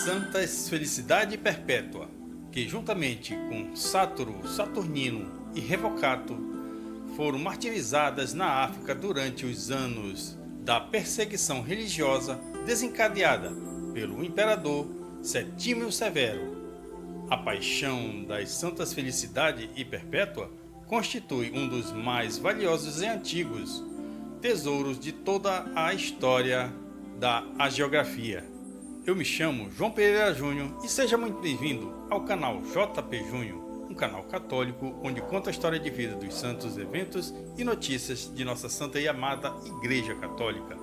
Santas Felicidade Perpétua, que juntamente com Sátoro, Saturnino e Revocato foram martirizadas na África durante os anos da perseguição religiosa desencadeada pelo imperador Setímio Severo. A paixão das Santas Felicidade e Perpétua constitui um dos mais valiosos e antigos tesouros de toda a história da hagiografia. Eu me chamo João Pereira Júnior e seja muito bem-vindo ao canal JP Júnior, um canal católico onde conta a história de vida dos santos, eventos e notícias de nossa santa e amada Igreja Católica.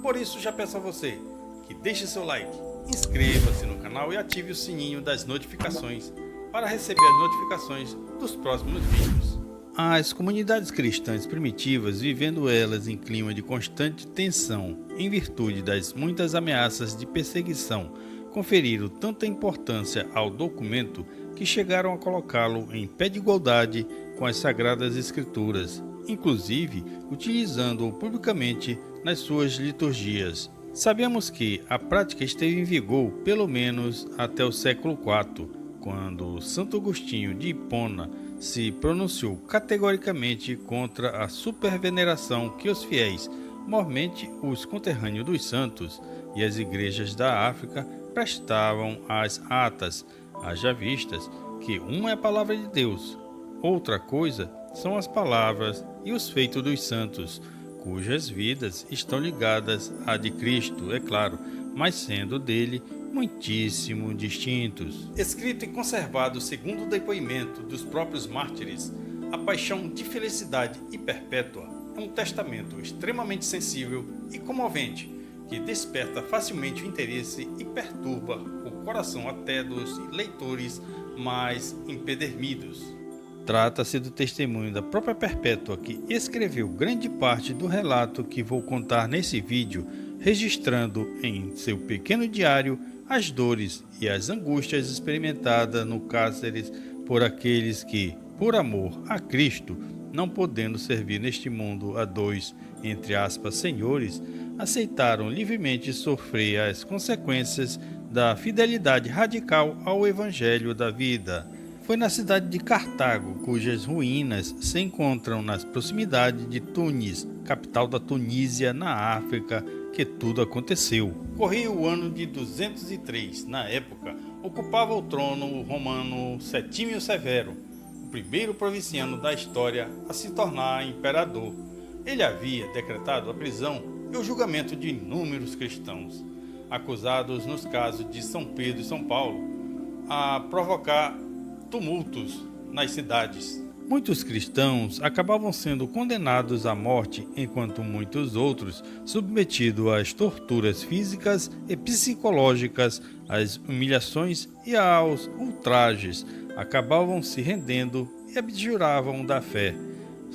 Por isso já peço a você que deixe seu like, inscreva-se no canal e ative o sininho das notificações para receber as notificações dos próximos vídeos. As comunidades cristãs primitivas, vivendo elas em clima de constante tensão, em virtude das muitas ameaças de perseguição, conferiram tanta importância ao documento que chegaram a colocá-lo em pé de igualdade com as Sagradas Escrituras, inclusive utilizando-o publicamente nas suas liturgias. Sabemos que a prática esteve em vigor pelo menos até o século IV, quando Santo Agostinho de Hipona se pronunciou categoricamente contra a superveneração que os fiéis, mormente os conterrâneos dos santos e as igrejas da África, prestavam às atas, haja vistas que uma é a palavra de Deus, outra coisa são as palavras e os feitos dos santos, cujas vidas estão ligadas à de Cristo, é claro, mas sendo dele muitíssimo distintos. Escrito e conservado segundo o depoimento dos próprios mártires, a paixão de felicidade e perpétua é um testamento extremamente sensível e comovente, que desperta facilmente o interesse e perturba o coração até dos leitores mais empedernidos. Trata-se do testemunho da própria Perpétua, que escreveu grande parte do relato que vou contar nesse vídeo, registrando em seu pequeno diário as dores e as angústias experimentadas no cárcere por aqueles que, por amor a Cristo, não podendo servir neste mundo a dois, entre aspas, senhores, aceitaram livremente sofrer as consequências da fidelidade radical ao Evangelho da vida. Foi na cidade de Cartago, cujas ruínas se encontram nas proximidades de Tunis, capital da Tunísia, na África, que tudo aconteceu. Corria o ano de 203. Na época, ocupava o trono o romano Setímio Severo, o primeiro provinciano da história a se tornar imperador. Ele havia decretado a prisão e o julgamento de inúmeros cristãos, acusados nos casos de São Pedro e São Paulo, a provocar tumultos nas cidades. Muitos cristãos acabavam sendo condenados à morte, enquanto muitos outros, submetidos às torturas físicas e psicológicas, às humilhações e aos ultrajes, acabavam se rendendo e abjuravam da fé,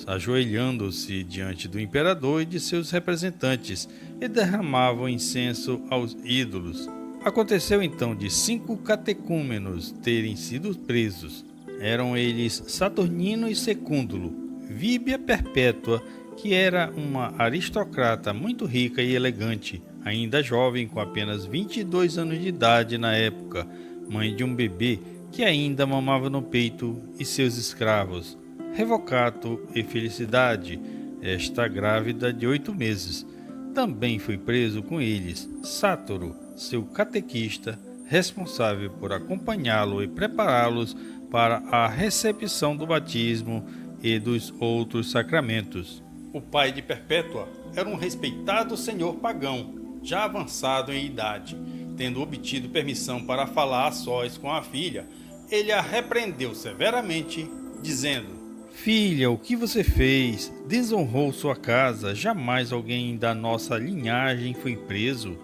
ajoelhando-se diante do imperador e de seus representantes e derramavam incenso aos ídolos. Aconteceu então de 5 catecúmenos terem sido presos. Eram eles Saturnino e Secúndulo, Víbia Perpétua, que era uma aristocrata muito rica e elegante, ainda jovem, com apenas 22 anos de idade na época, mãe de um bebê que ainda mamava no peito, e seus escravos, Revocato e Felicidade, esta grávida de 8 meses. Também foi preso com eles Sátoro, seu catequista, responsável por acompanhá-lo e prepará-los para a recepção do batismo e dos outros sacramentos. O pai de Perpétua era um respeitado senhor pagão, já avançado em idade. Tendo obtido permissão para falar a sós com a filha, ele a repreendeu severamente, dizendo: "Filha, o que você fez? Desonrou sua casa, jamais alguém da nossa linhagem foi preso."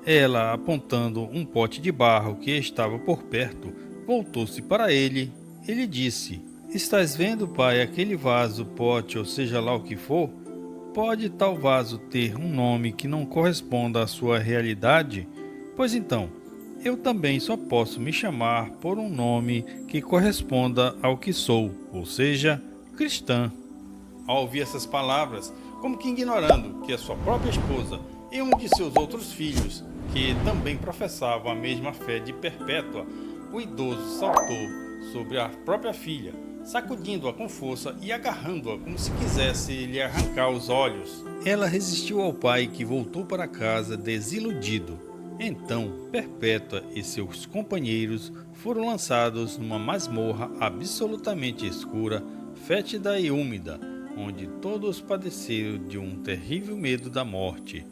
Ela, apontando um pote de barro que estava por perto, voltou-se para ele. Ele disse: "Estás vendo, pai, aquele vaso, pote, ou seja lá o que for? Pode tal vaso ter um nome que não corresponda à sua realidade? Pois então, eu também só posso me chamar por um nome que corresponda ao que sou, ou seja, cristã." Ao ouvir essas palavras, como que ignorando que a sua própria esposa e um de seus outros filhos, que também professavam a mesma fé de Perpétua, o idoso saltou sobre a própria filha, sacudindo-a com força e agarrando-a como se quisesse lhe arrancar os olhos. Ela resistiu ao pai, que voltou para casa desiludido. Então, Perpétua e seus companheiros foram lançados numa masmorra absolutamente escura, fétida e úmida, onde todos padeceram de um terrível medo da morte.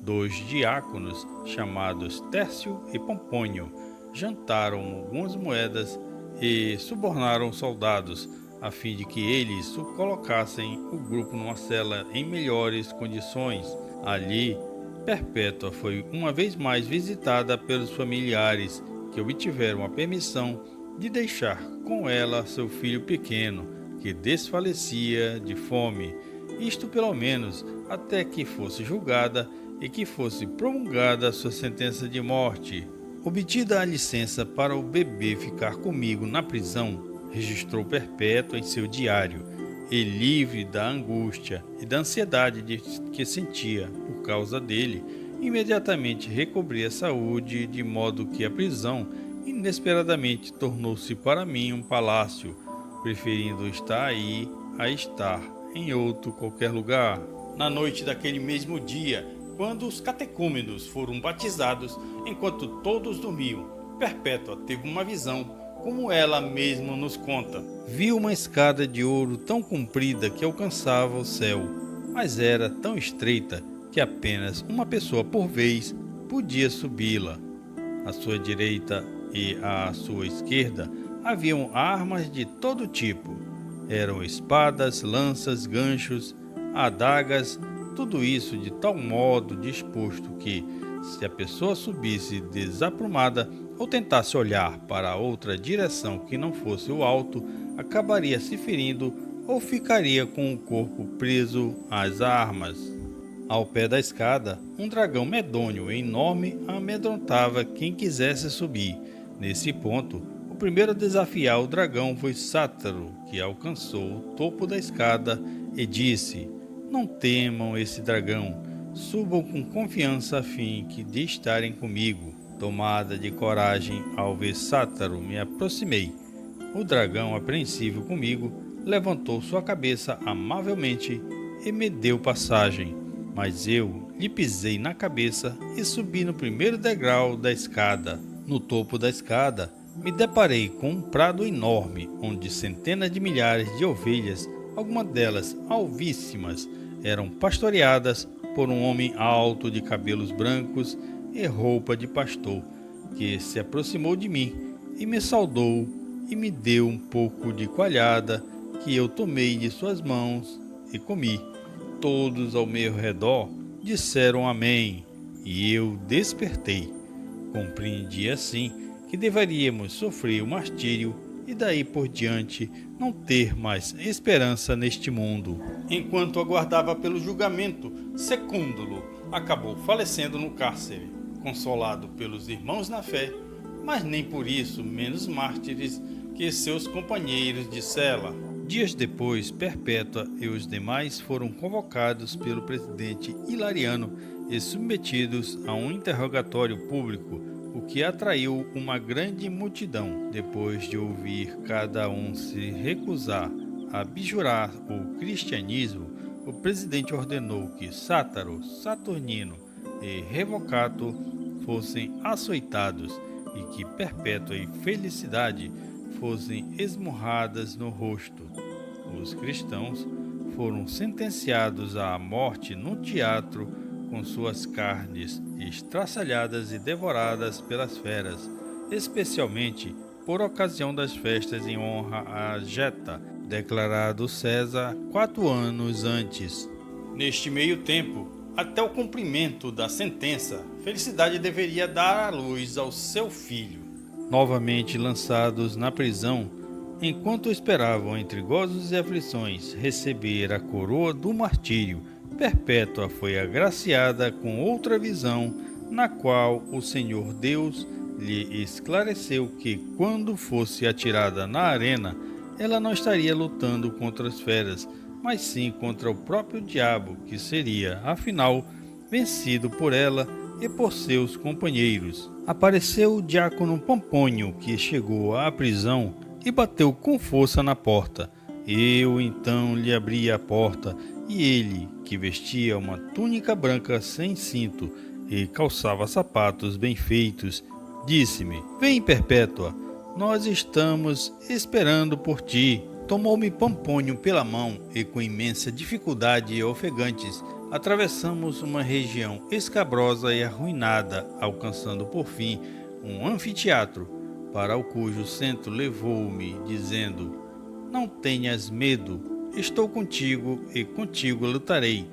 2 diáconos, chamados Tércio e Pompônio, jantaram algumas moedas e subornaram soldados, a fim de que eles colocassem o grupo numa cela em melhores condições. Ali, Perpétua foi uma vez mais visitada pelos familiares, que obtiveram a permissão de deixar com ela seu filho pequeno, que desfalecia de fome, isto pelo menos até que fosse julgada e que fosse promulgada sua sentença de morte. Obtida a licença para o bebê ficar comigo na prisão, registrou Perpétua em seu diário, e livre da angústia e da ansiedade que sentia por causa dele, imediatamente recobrei a saúde, de modo que a prisão inesperadamente tornou-se para mim um palácio, preferindo estar aí a estar em outro qualquer lugar. Na noite daquele mesmo dia, quando os catecúmenos foram batizados, enquanto todos dormiam, Perpétua teve uma visão, como ela mesma nos conta. Viu uma escada de ouro tão comprida que alcançava o céu, mas era tão estreita que apenas uma pessoa por vez podia subi-la. À sua direita e à sua esquerda haviam armas de todo tipo. Eram espadas, lanças, ganchos, adagas, tudo isso de tal modo disposto que, se a pessoa subisse desaprumada ou tentasse olhar para outra direção que não fosse o alto, acabaria se ferindo ou ficaria com o corpo preso às armas. Ao pé da escada, um dragão medonho e enorme amedrontava quem quisesse subir. Nesse ponto, o primeiro a desafiar o dragão foi Sátaro, que alcançou o topo da escada e disse: "Não temam esse dragão, subam com confiança a fim de estarem comigo." Tomada de coragem ao ver Sátaro, me aproximei. O dragão, apreensivo comigo, levantou sua cabeça amavelmente e me deu passagem, mas eu lhe pisei na cabeça e subi no primeiro degrau da escada. No topo da escada, me deparei com um prado enorme, onde centenas de milhares de ovelhas, algumas delas alvíssimas, eram pastoreadas por um homem alto de cabelos brancos e roupa de pastor, que se aproximou de mim e me saudou e me deu um pouco de coalhada, que eu tomei de suas mãos e comi. Todos ao meu redor disseram amém, e eu despertei. Compreendi assim que deveríamos sofrer o martírio e daí por diante não ter mais esperança neste mundo. Enquanto aguardava pelo julgamento, Secúndulo acabou falecendo no cárcere, consolado pelos irmãos na fé, mas nem por isso menos mártires que seus companheiros de cela. Dias depois, Perpétua e os demais foram convocados pelo presidente Hilariano e submetidos a um interrogatório público, o que atraiu uma grande multidão. Depois de ouvir cada um se recusar a abjurar o cristianismo, o presidente ordenou que Sátaro, Saturnino e Revocato fossem açoitados e que Perpétua e Felicidade fossem esmurradas no rosto. Os cristãos foram sentenciados à morte no teatro, com suas carnes estraçalhadas e devoradas pelas feras, especialmente por ocasião das festas em honra a Geta, declarado César 4 anos antes. Neste meio tempo, até o cumprimento da sentença, Felicidade deveria dar à luz ao seu filho. Novamente lançados na prisão, enquanto esperavam entre gozos e aflições receber a coroa do martírio, Perpétua foi agraciada com outra visão, na qual o Senhor Deus lhe esclareceu que, quando fosse atirada na arena, ela não estaria lutando contra as feras, mas sim contra o próprio diabo, que seria, afinal, vencido por ela e por seus companheiros. Apareceu o diácono Pompônio, que chegou à prisão e bateu com força na porta. Eu então lhe abri a porta, e ele, que vestia uma túnica branca sem cinto e calçava sapatos bem feitos, disse-me: Vem, Perpétua, nós estamos esperando por ti. Tomou-me Pompônio pela mão e, com imensa dificuldade e ofegantes, atravessamos uma região escabrosa e arruinada, alcançando por fim um anfiteatro, para o cujo centro levou-me, dizendo: Não tenhas medo, estou contigo e contigo lutarei.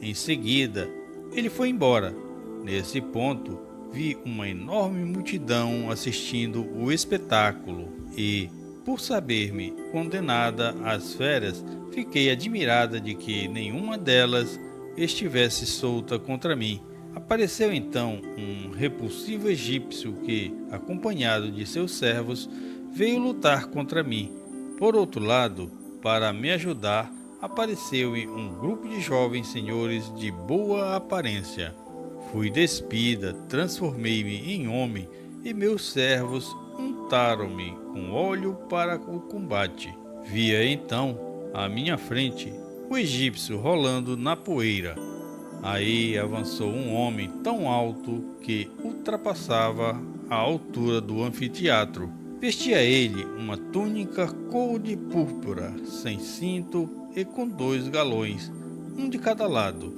Em seguida, ele foi embora. Nesse ponto, vi uma enorme multidão assistindo o espetáculo e, por saber-me condenada às feras, fiquei admirada de que nenhuma delas estivesse solta contra mim. Apareceu então um repulsivo egípcio que, acompanhado de seus servos, veio lutar contra mim. Por outro lado, para me ajudar, apareceu-me um grupo de jovens senhores de boa aparência. Fui despida, transformei-me em homem e meus servos untaram-me com óleo para o combate. Via então, à minha frente, o egípcio rolando na poeira. Aí avançou um homem tão alto que ultrapassava a altura do anfiteatro. Vestia ele uma túnica cor de púrpura, sem cinto e com 2 galões, um de cada lado,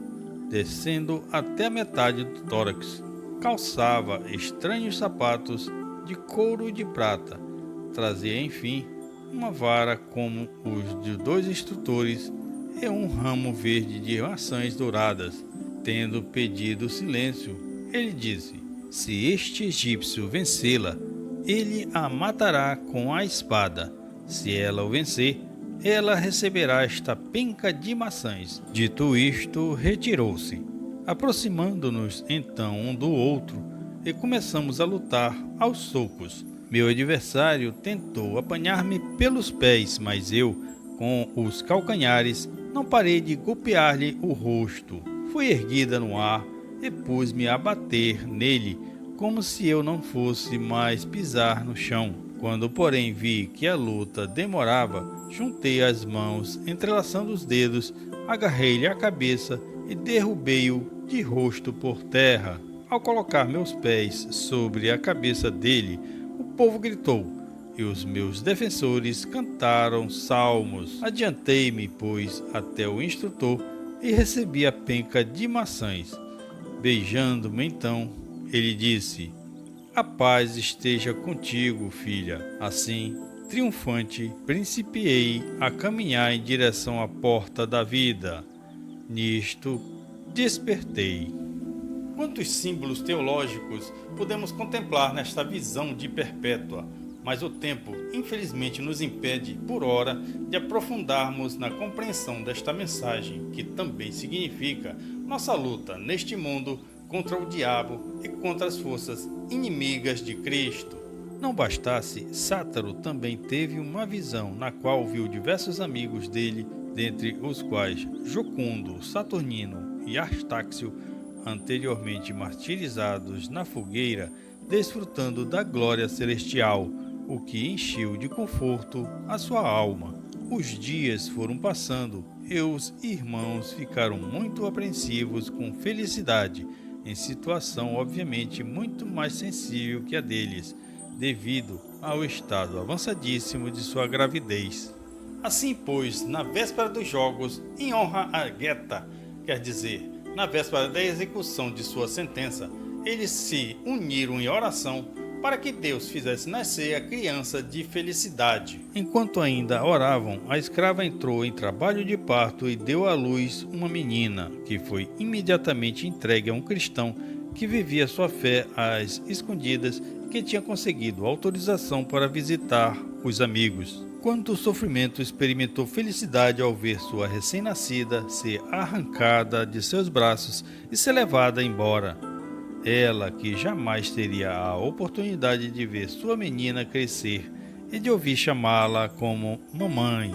descendo até a metade do tórax. Calçava estranhos sapatos de couro e de prata. Trazia, enfim, uma vara como os de 2 instrutores e um ramo verde de maçãs douradas. Tendo pedido silêncio, ele disse: Se este egípcio vencê-la, ele a matará com a espada. Se ela o vencer, ela receberá esta penca de maçãs. Dito isto, retirou-se. Aproximando-nos então um do outro, e começamos a lutar aos socos. Meu adversário tentou apanhar-me pelos pés, mas eu, com os calcanhares, não parei de golpear-lhe o rosto. Fui erguida no ar e pus-me a bater nele, como se eu não fosse mais pisar no chão. Quando, porém, vi que a luta demorava, juntei as mãos, entrelaçando os dedos, agarrei-lhe a cabeça e derrubei-o de rosto por terra. Ao colocar meus pés sobre a cabeça dele, o povo gritou, e os meus defensores cantaram salmos. Adiantei-me, pois, até o instrutor e recebi a penca de maçãs. Beijando-me então, ele disse: A paz esteja contigo, filha. Assim, triunfante, principiei a caminhar em direção à porta da vida. Nisto, despertei. Quantos símbolos teológicos podemos contemplar nesta visão de Perpétua, mas o tempo, infelizmente, nos impede, por hora, de aprofundarmos na compreensão desta mensagem, que também significa nossa luta neste mundo contra o diabo e contra as forças inimigas de Cristo. Não bastasse, Sátaro também teve uma visão na qual viu diversos amigos dele, dentre os quais Jocundo, Saturnino e Artáxio, anteriormente martirizados na fogueira, desfrutando da glória celestial, o que encheu de conforto a sua alma. Os dias foram passando e os irmãos ficaram muito apreensivos com felicidade, em situação obviamente muito mais sensível que a deles, devido ao estado avançadíssimo de sua gravidez. Assim, pois, na véspera dos jogos, em honra a Geta, quer dizer, na véspera da execução de sua sentença, eles se uniram em oração para que Deus fizesse nascer a criança de felicidade. Enquanto ainda oravam, a escrava entrou em trabalho de parto e deu à luz uma menina, que foi imediatamente entregue a um cristão que vivia sua fé às escondidas e que tinha conseguido autorização para visitar os amigos. Quanto sofrimento experimentou felicidade ao ver sua recém-nascida ser arrancada de seus braços e ser levada embora. Ela, que jamais teria a oportunidade de ver sua menina crescer e de ouvir chamá-la como mamãe,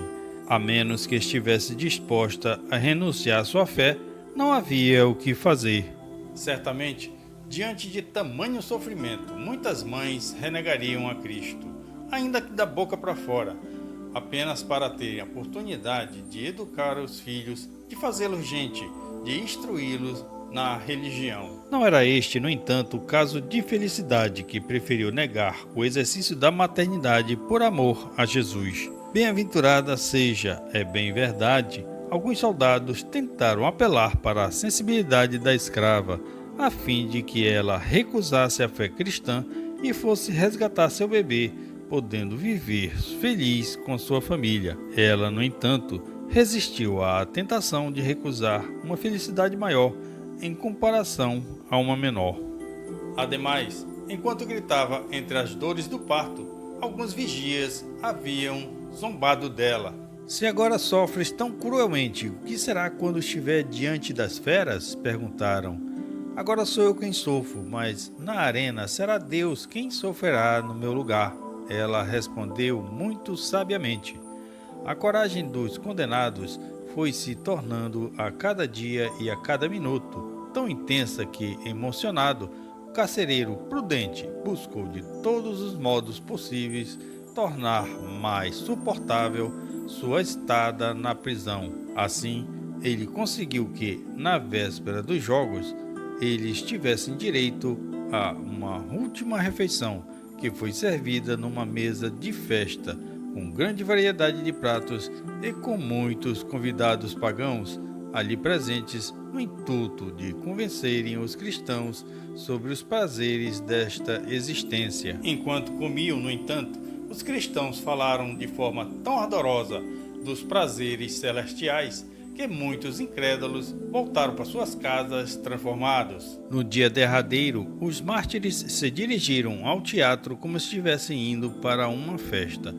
a menos que estivesse disposta a renunciar à sua fé, não havia o que fazer. Certamente, Diante de tamanho sofrimento, muitas mães renegariam a Cristo, ainda que da boca para fora, apenas para terem a oportunidade de educar os filhos, de fazê-los gente, de instruí-los na religião. Não era este, no entanto, o caso de Felicidade, que preferiu negar o exercício da maternidade por amor a Jesus. Bem-aventurada seja, é bem verdade, alguns soldados tentaram apelar para a sensibilidade da escrava, a fim de que ela recusasse a fé cristã e fosse resgatar seu bebê, podendo viver feliz com sua família. Ela, no entanto, resistiu à tentação de recusar uma felicidade maior em comparação a uma menor. Ademais, enquanto gritava entre as dores do parto, alguns vigias haviam zombado dela. Se agora sofres tão cruelmente, o que será quando estiver diante das feras? Perguntaram. Agora sou eu quem sofro, mas na arena será Deus quem sofrerá no meu lugar. Ela respondeu muito sabiamente. A coragem dos condenados foi se tornando a cada dia e a cada minuto tão intensa que, emocionado, o carcereiro prudente buscou de todos os modos possíveis tornar mais suportável sua estada na prisão. Assim, ele conseguiu que, na véspera dos jogos, eles tivessem direito a uma última refeição, que foi servida numa mesa de festa, com grande variedade de pratos e com muitos convidados pagãos ali presentes, no intuito de convencerem os cristãos sobre os prazeres desta existência. Enquanto comiam, no entanto, os cristãos falaram de forma tão ardorosa dos prazeres celestiais que muitos incrédulos voltaram para suas casas transformados. No dia derradeiro, os mártires se dirigiram ao teatro como se estivessem indo para uma festa.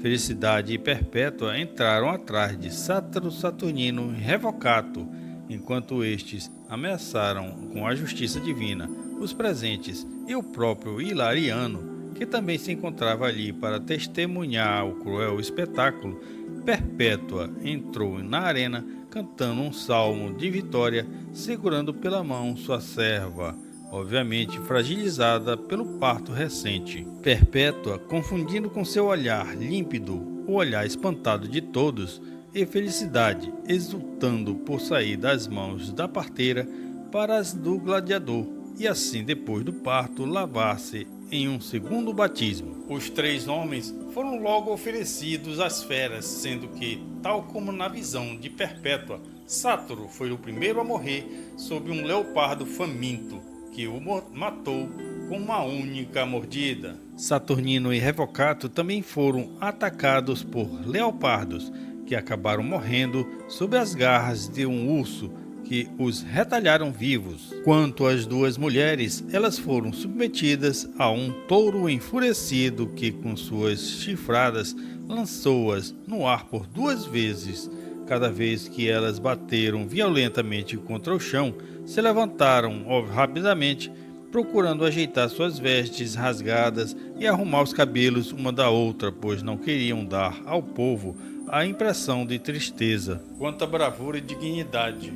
Felicidade e Perpétua entraram atrás de Sátiro, Saturnino e Revocato, enquanto estes ameaçaram com a justiça divina os presentes e o próprio Hilariano, que também se encontrava ali para testemunhar o cruel espetáculo. Perpétua entrou na arena cantando um salmo de vitória, segurando pela mão sua serva, obviamente fragilizada pelo parto recente. Perpétua, confundindo com seu olhar límpido o olhar espantado de todos, e Felicidade, exultando por sair das mãos da parteira para as do gladiador, e assim, depois do parto, lavar-se em um segundo batismo. Os três homens foram logo oferecidos às feras, sendo que, tal como na visão de Perpétua, Sátiro foi o primeiro a morrer sob um leopardo faminto, que o matou com uma única mordida. Saturnino e Revocato também foram atacados por leopardos, que acabaram morrendo sob as garras de um urso, que os retalharam vivos. Quanto às duas mulheres, elas foram submetidas a um touro enfurecido que, com suas chifradas, lançou-as no ar por 2 vezes. Cada vez que elas bateram violentamente contra o chão, se levantaram rapidamente, procurando ajeitar suas vestes rasgadas e arrumar os cabelos uma da outra, pois não queriam dar ao povo a impressão de tristeza. Quanta bravura e dignidade!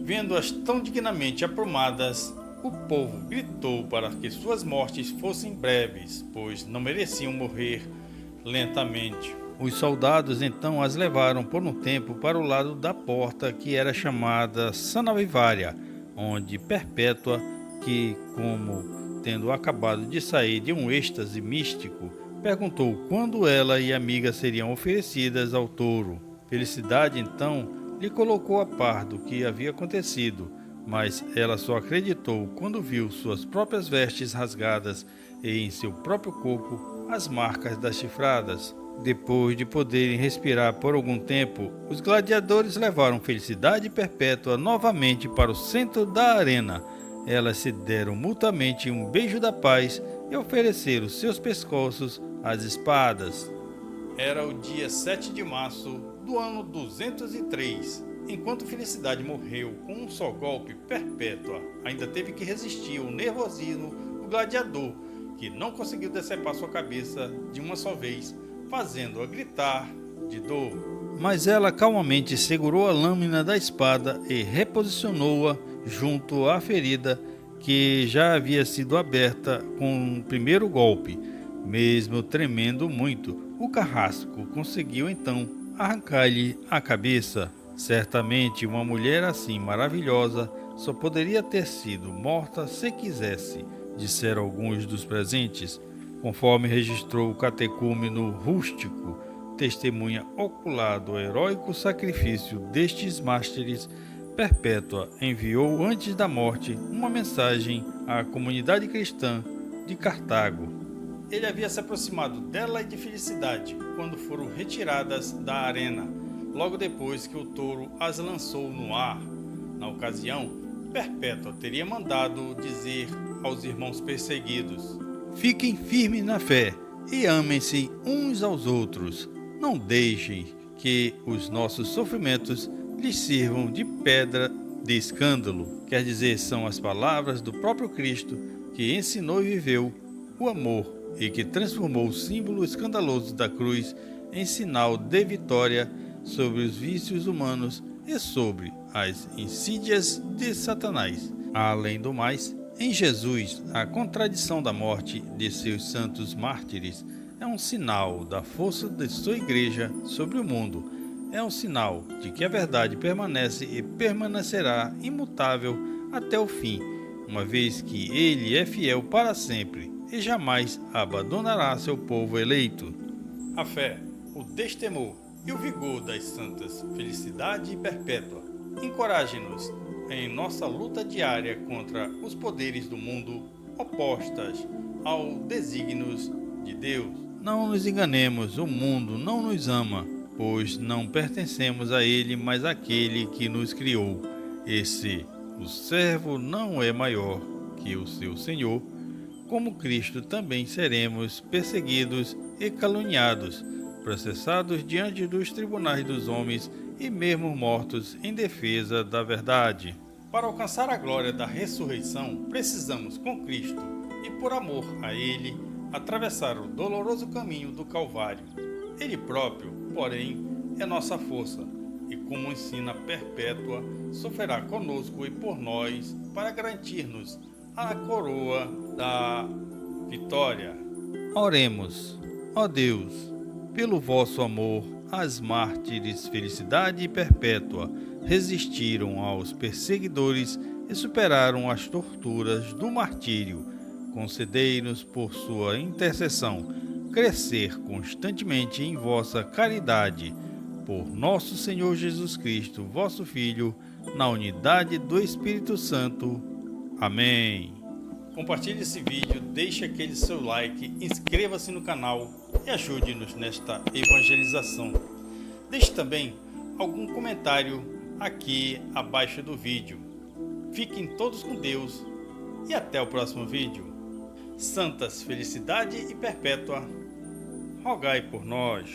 Vendo-as tão dignamente aprumadas, o povo gritou para que suas mortes fossem breves, pois não mereciam morrer lentamente. Os soldados então as levaram por um tempo para o lado da porta que era chamada Sanavivária, onde Perpétua, que, como tendo acabado de sair de um êxtase místico, perguntou quando ela e a amiga seriam oferecidas ao touro. Felicidade então lhe colocou a par do que havia acontecido, mas ela só acreditou quando viu suas próprias vestes rasgadas e em seu próprio corpo as marcas das chifradas. Depois de poderem respirar por algum tempo, os gladiadores levaram Felicidade Perpétua novamente para o centro da arena. Elas se deram mutuamente um beijo da paz e ofereceram seus pescoços às espadas. Era o dia 7 de março do ano 203. Enquanto Felicidade morreu com um só golpe, Perpétua ainda teve que resistir ao nervosismo do gladiador, que não conseguiu decepar sua cabeça de uma só vez, fazendo-a gritar de dor. Mas ela calmamente segurou a lâmina da espada e reposicionou-a junto à ferida que já havia sido aberta com o primeiro golpe. Mesmo tremendo muito, o carrasco conseguiu então arrancar-lhe a cabeça. Certamente uma mulher assim maravilhosa só poderia ter sido morta se quisesse, disseram alguns dos presentes, conforme registrou o catecúmeno rústico, testemunha ocular do heróico sacrifício destes mártires. Perpétua enviou antes da morte uma mensagem à comunidade cristã de Cartago. Ele havia se aproximado dela e de Felicidade quando foram retiradas da arena, logo depois que o touro as lançou no ar. Na ocasião, Perpétua teria mandado dizer aos irmãos perseguidos: fiquem firmes na fé e amem-se uns aos outros. Não deixem que os nossos sofrimentos lhes sirvam de pedra de escândalo. Quer dizer, são as palavras do próprio Cristo que ensinou e viveu o amor e que transformou o símbolo escandaloso da cruz em sinal de vitória sobre os vícios humanos e sobre as insídias de Satanás. Além do mais, em Jesus, a contradição da morte de seus santos mártires é um sinal da força de sua igreja sobre o mundo. É um sinal de que a verdade permanece e permanecerá imutável até o fim, uma vez que ele é fiel para sempre e jamais abandonará seu povo eleito. A fé, o destemor e o vigor das santas Felicidade e Perpétua encorajem-nos em nossa luta diária contra os poderes do mundo opostas aos desígnios de Deus. Não nos enganemos, o mundo não nos ama, pois não pertencemos a ele, mas àquele que nos criou. E se o servo não é maior que o seu senhor, como Cristo também seremos perseguidos e caluniados, processados diante dos tribunais dos homens e mesmo mortos em defesa da verdade. Para alcançar a glória da ressurreição, precisamos, com Cristo e por amor a Ele, atravessar o doloroso caminho do Calvário. Ele próprio, porém, é nossa força, e como ensina Perpétua, sofrerá conosco e por nós para garantir-nos a coroa da vitória. Oremos. Ó Deus, pelo vosso amor, as mártires Felicidade e Perpétua resistiram aos perseguidores e superaram as torturas do martírio. Concedei-nos, por sua intercessão, crescer constantemente em vossa caridade. Por nosso Senhor Jesus Cristo, vosso Filho, na unidade do Espírito Santo. Amém. Compartilhe esse vídeo, deixe aquele seu like, inscreva-se no canal e ajude-nos nesta evangelização. Deixe também algum comentário aqui abaixo do vídeo. Fiquem todos com Deus e até o próximo vídeo. Santas Felicidade e Perpétua, rogai por nós.